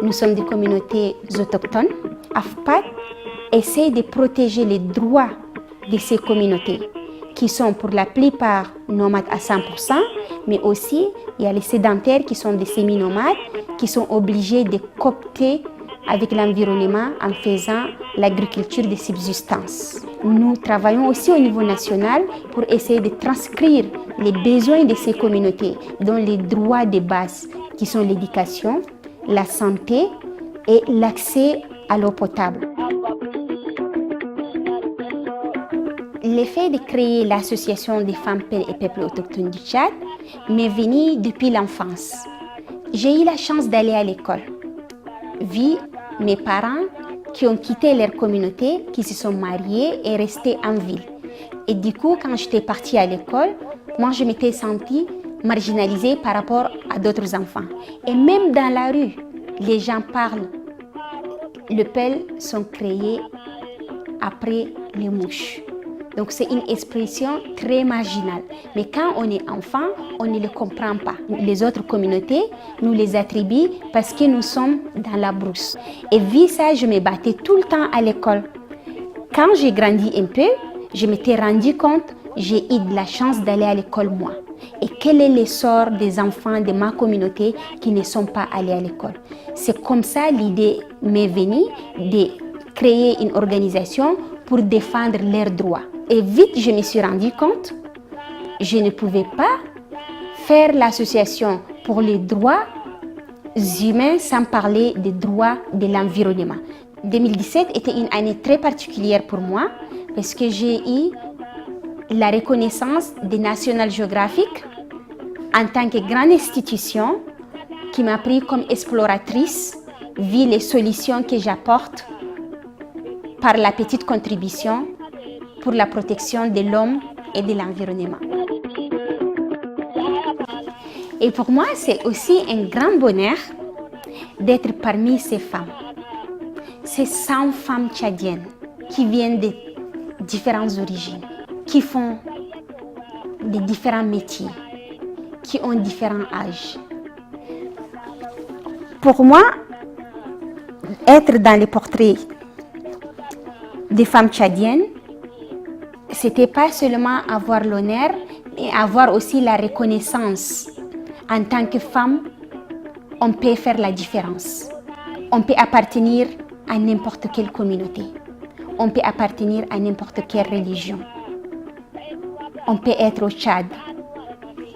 Nous sommes des communautés autochtones. AFPAD essaie de protéger les droits de ces communautés, qui sont pour la plupart nomades à 100%, mais aussi il y a les sédentaires qui sont des semi-nomades, qui sont obligés de coopter avec l'environnement en faisant l'agriculture de subsistance. Nous travaillons aussi au niveau national pour essayer de transcrire les besoins de ces communautés, dont les droits de base, qui sont l'éducation, la santé et l'accès à l'eau potable. L'effet de créer l'association des femmes et peuples autochtones du Tchad m'est venu depuis l'enfance. J'ai eu la chance d'aller à l'école. Vu mes parents qui ont quitté leur communauté, qui se sont mariés et restés en ville. Et du coup, quand j'étais partie à l'école, moi je m'étais sentie marginalisée par rapport à d'autres enfants. Et même dans la rue, les gens parlent. Les pelles sont créées après les mouches. Donc c'est une expression très marginale. Mais quand on est enfant, on ne le comprend pas. Les autres communautés nous les attribuent parce que nous sommes dans la brousse. Et vu ça, je me battais tout le temps à l'école. Quand j'ai grandi un peu, je m'étais rendu compte, j'ai eu de la chance d'aller à l'école moi. Et quel est l'essor des enfants de ma communauté qui ne sont pas allés à l'école? C'est comme ça l'idée m'est venue de créer une organisation pour défendre leurs droits. Et vite, je me suis rendu compte, je ne pouvais pas faire l'association pour les droits humains sans parler des droits de l'environnement. 2017 était une année très particulière pour moi parce que j'ai eu la reconnaissance de National Geographic en tant que grande institution qui m'a pris comme exploratrice vu les solutions que j'apporte par la petite contribution pour la protection de l'homme et de l'environnement. Et pour moi, c'est aussi un grand bonheur d'être parmi ces femmes. Ces 100 femmes tchadiennes qui viennent de différentes origines, qui font de différents métiers, qui ont différents âges. Pour moi, être dans les portraits des femmes tchadiennes, c'était pas seulement avoir l'honneur, mais avoir aussi la reconnaissance. En tant que femme, on peut faire la différence. On peut appartenir à n'importe quelle communauté. On peut appartenir à n'importe quelle religion. On peut être au Tchad,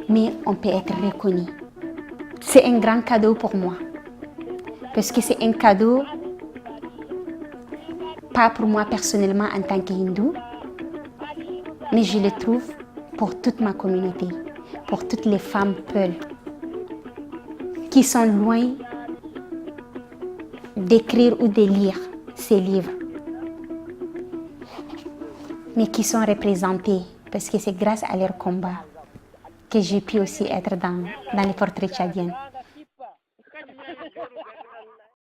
mais on peut être reconnu. C'est un grand cadeau pour moi. Parce que c'est un cadeau, pas pour moi personnellement en tant qu'hindou, mais je le trouve pour toute ma communauté, pour toutes les femmes peules qui sont loin d'écrire ou de lire ces livres, mais qui sont représentées parce que c'est grâce à leur combat que j'ai pu aussi être dans les portraits tchadiens.